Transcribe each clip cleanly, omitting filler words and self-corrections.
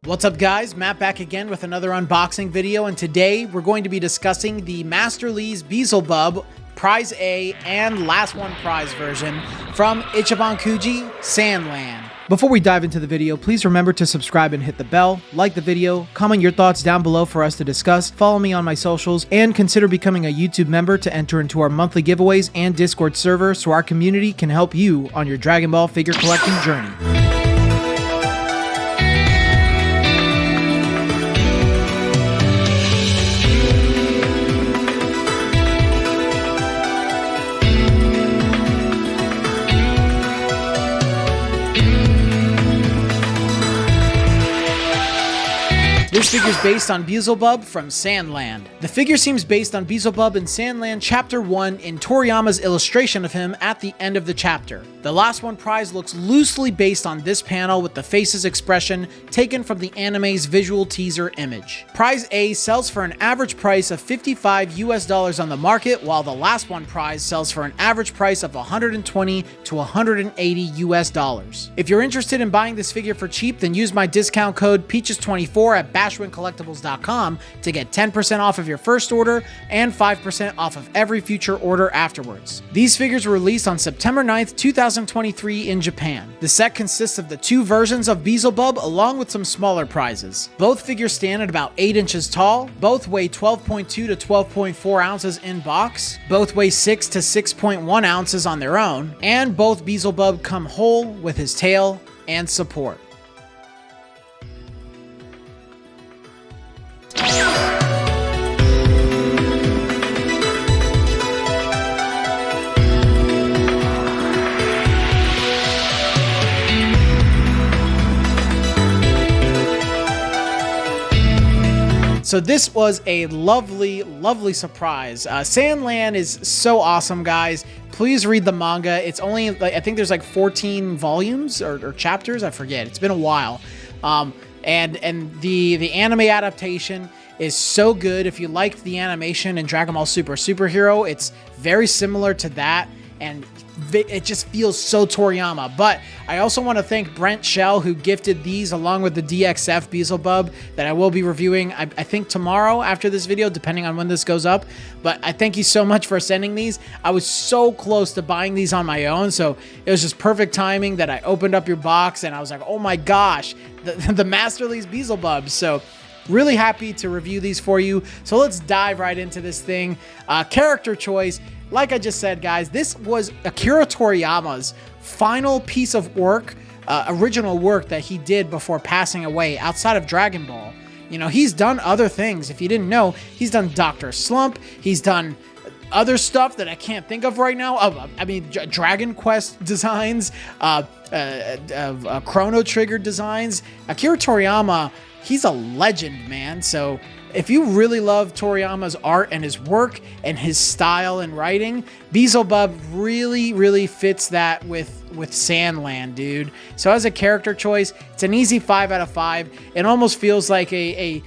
What's up guys, Matt back again with another unboxing video, and today we're going to be discussing the Masterlise Beelzebub Prize A and Last One Prize version from Ichiban Kuji, Sandland. Before we dive into the video, please remember to subscribe and hit the bell, like the video, comment your thoughts down below for us to discuss, follow me on my socials, and consider becoming a YouTube member to enter into our monthly giveaways and Discord server so our community can help you on your Dragon Ball figure collecting journey. This figure is based on Beelzebub from Sandland. The figure seems based on Beelzebub in Sandland Chapter 1 in Toriyama's illustration of him at the end of the chapter. The Last One Prize looks loosely based on this panel with the face's expression taken from the anime's visual teaser image. Prize A sells for an average price of $55 on the market, while the Last One Prize sells for an average price of $120 to $180. If you're interested in buying this figure for cheap, then use my discount code Peaches24 at BashwinCollectibles.com to get 10% off of your first order and 5% off of every future order afterwards. These figures were released on September 9th, 2023 in Japan. The set consists of the two versions of Beelzebub along with some smaller prizes. Both figures stand at about 8 inches tall, both weigh 12.2 to 12.4 ounces in box, both weigh 6 to 6.1 ounces on their own, and both Beelzebub come whole with his tail and support. So this was a lovely, lovely surprise. Sandland is so awesome, guys. Please read the manga. It's only, I think there's like 14 volumes or chapters. I forget. It's been a while. And the anime adaptation is so good. If you liked the animation in Dragon Ball Super Superhero, it's very similar to that. And it just feels so Toriyama. But I also want to thank Brent Shell, who gifted these along with the DXF Beelzebub that I will be reviewing, I think tomorrow after this video, depending on when this goes up. But I thank you so much for sending these. I was so close to buying these on my own, so it was just perfect timing that I opened up your box and I was like, oh my gosh, the Masterlise Beelzebub. So really happy to review these for you. So let's dive right into this thing. Character choice. Like I just said, guys, this was Akira Toriyama's final piece of work, original work that he did before passing away outside of Dragon Ball. You know, he's done other things. If you didn't know, he's done Dr. Slump. He's done other stuff that I can't think of right now. I mean, Dragon Quest designs, Chrono Trigger designs. Akira Toriyama, he's a legend, man. So if you really love Toriyama's art and his work and his style and writing, Beelzebub really, really fits that with Sandland, dude. So as a character choice, it's an easy 5 out of 5. It almost feels like a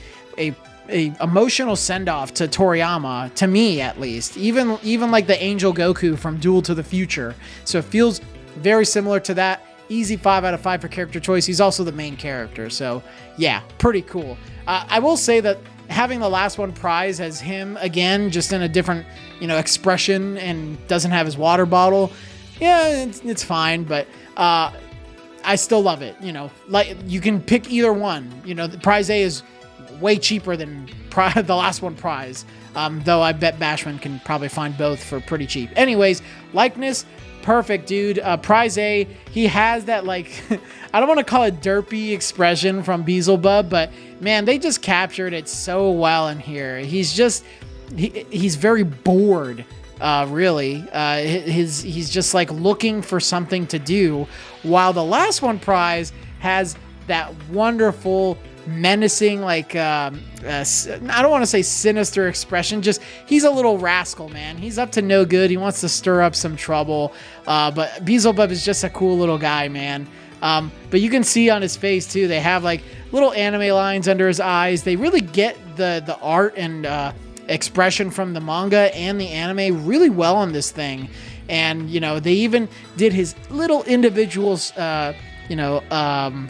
emotional send-off to Toriyama, to me at least. Even like the Angel Goku from Duel to the Future. So it feels very similar to that. Easy 5 out of 5 for character choice. He's also the main character, so yeah, pretty cool. I will say that having the Last One Prize as him again, just in a different, expression, and doesn't have his water bottle, yeah, it's fine, but I still love it. Like, you can pick either one. The Prize A is way cheaper than the Last One Prize, though I bet Bashman can probably find both for pretty cheap. Anyways, likeness, perfect, dude. Prize A, he has that, like, I don't want to call it derpy expression from Beelzebub, but man, they just captured it so well in here. He's very bored, really. He's just like looking for something to do, while the Last One Prize has that wonderful, menacing, like, I don't want to say sinister expression, just he's a little rascal, man. He's up to no good. He wants to stir up some trouble, but Beelzebub is just a cool little guy, man. But you can see on his face too, they have like little anime lines under his eyes. They really get the art and expression from the manga and the anime really well on this thing. And, they even did his little individual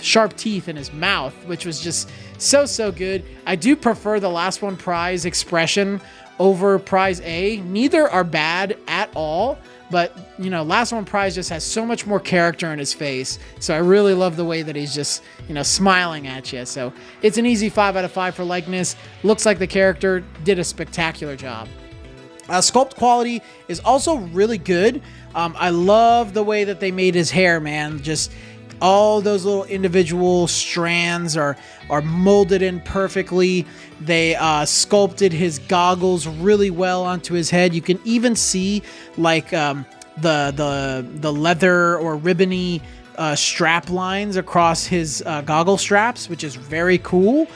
sharp teeth in his mouth, which was just so good. I do prefer the last one prize expression over prize A. Neither are bad at all, but last one prize just has so much more character in his face. So I really love the way that he's just, smiling at you. So it's an easy 5 out of 5 for likeness. Looks like the character did a spectacular job. Sculpt quality is also really good. I love the way that they made his hair, man. Just all those little individual strands are molded in perfectly. They sculpted his goggles really well onto his head. You can even see like the leather or ribbony strap lines across his goggle straps, which is very cool.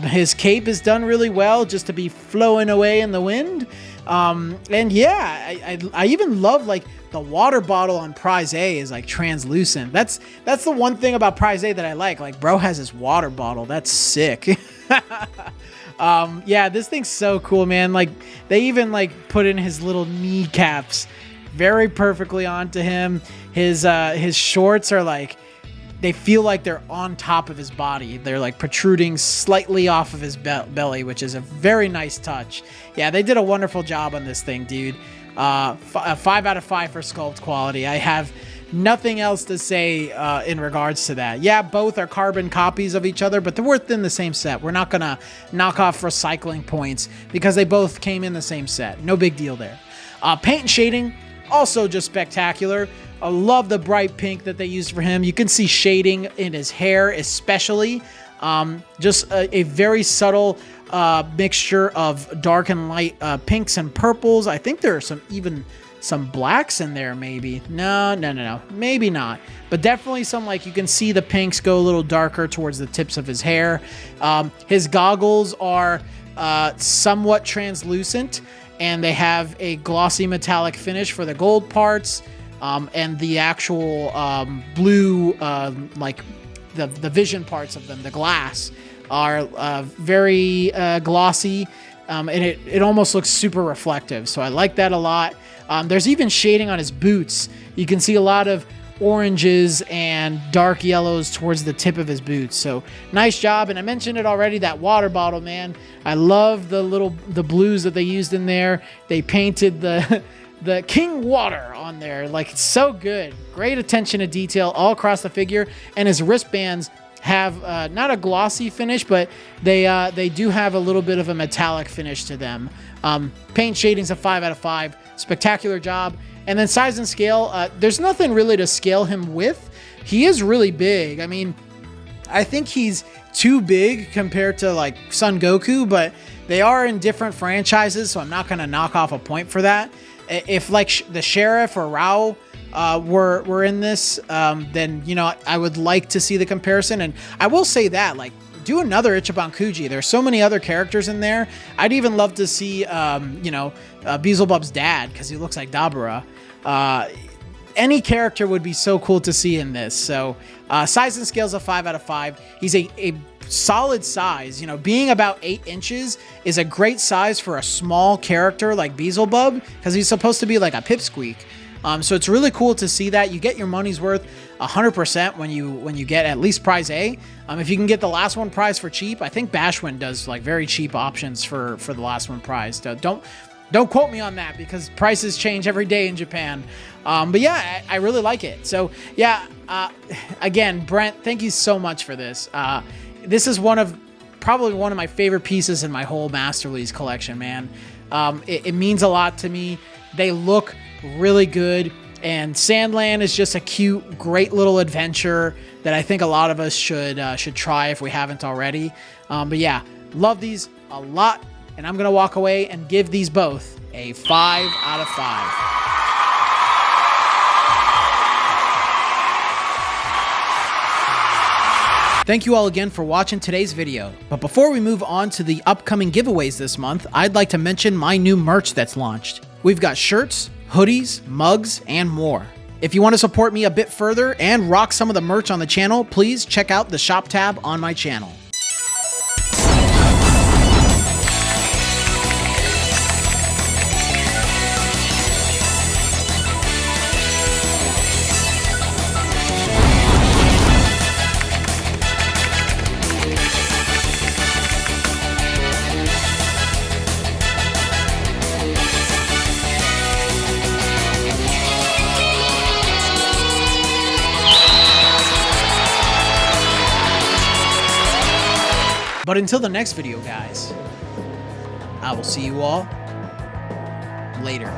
His cape is done really well just to be flowing away in the wind. And yeah, I even love like the water bottle on prize A is like translucent. That's the one thing about prize A that I like. Like, bro has his water bottle. That's sick. Yeah, this thing's so cool, man. Like, they even like put in his little kneecaps very perfectly onto him. His shorts are like, they feel like they're on top of his body. They're like protruding slightly off of his belly, which is a very nice touch. Yeah, they did a wonderful job on this thing, dude. 5 out of 5 for sculpt quality. I have nothing else to say in regards to that. Yeah, both are carbon copies of each other, but they're within the same set. We're not gonna knock off recycling points because they both came in the same set. No big deal there. Paint and shading, also just spectacular. I love the bright pink that they used for him. You can see shading in his hair especially. Just a very subtle mixture of dark and light pinks and purples. I think there are some blacks in there maybe. No, maybe not. But definitely some, like, you can see the pinks go a little darker towards the tips of his hair. His goggles are somewhat translucent, and they have a glossy metallic finish for the gold parts. And the actual blue, like the vision parts of them, the glass, are very glossy, and it almost looks super reflective. So I like that a lot. There's even shading on his boots. You can see a lot of oranges and dark yellows towards the tip of his boots. So nice job. And I mentioned it already, that water bottle, man. I love the blues that they used in there. They painted the King Water on there. Like, it's so good. Great attention to detail all across the figure. And his wristbands have not a glossy finish, but they do have a little bit of a metallic finish to them. Paint shading's a 5 out of 5. Spectacular job. And then size and scale, there's nothing really to scale him with. He is really big. I mean, I think he's too big compared to like Son Goku, but they are in different franchises, so I'm not going to knock off a point for that. If like the Sheriff or Rao were in this, then I would like to see the comparison. And I will say that, like, do another Ichiban Kuji. There's so many other characters in there. I'd even love to see Beelzebub's dad, because he looks like Dabura. Any character would be so cool to see in this. So size and scale's a 5 out of 5. He's a solid size. Being about 8 inches is a great size for a small character like Beelzebub, because he's supposed to be like a pipsqueak. So it's really cool to see that. You get your money's worth 100% when you get at least prize A. If you can get the last one prize for cheap, I think Bashwin does like very cheap options for the last one prize. Don't quote me on that, because prices change every day in Japan. But yeah, I really like it. So yeah, again, Brent, thank you so much for this. This is probably one of my favorite pieces in my whole Masterlise collection, man. It means a lot to me. They look really good, and Sandland is just a cute, great little adventure that I think a lot of us should try if we haven't already. But yeah, love these a lot, and I'm gonna walk away and give these both a 5 out of 5. Thank you all again for watching today's video. But before we move on to the upcoming giveaways this month, I'd like to mention my new merch that's launched. We've got shirts, hoodies, mugs, and more. If you want to support me a bit further and rock some of the merch on the channel, please check out the shop tab on my channel. But until the next video, guys, I will see you all later.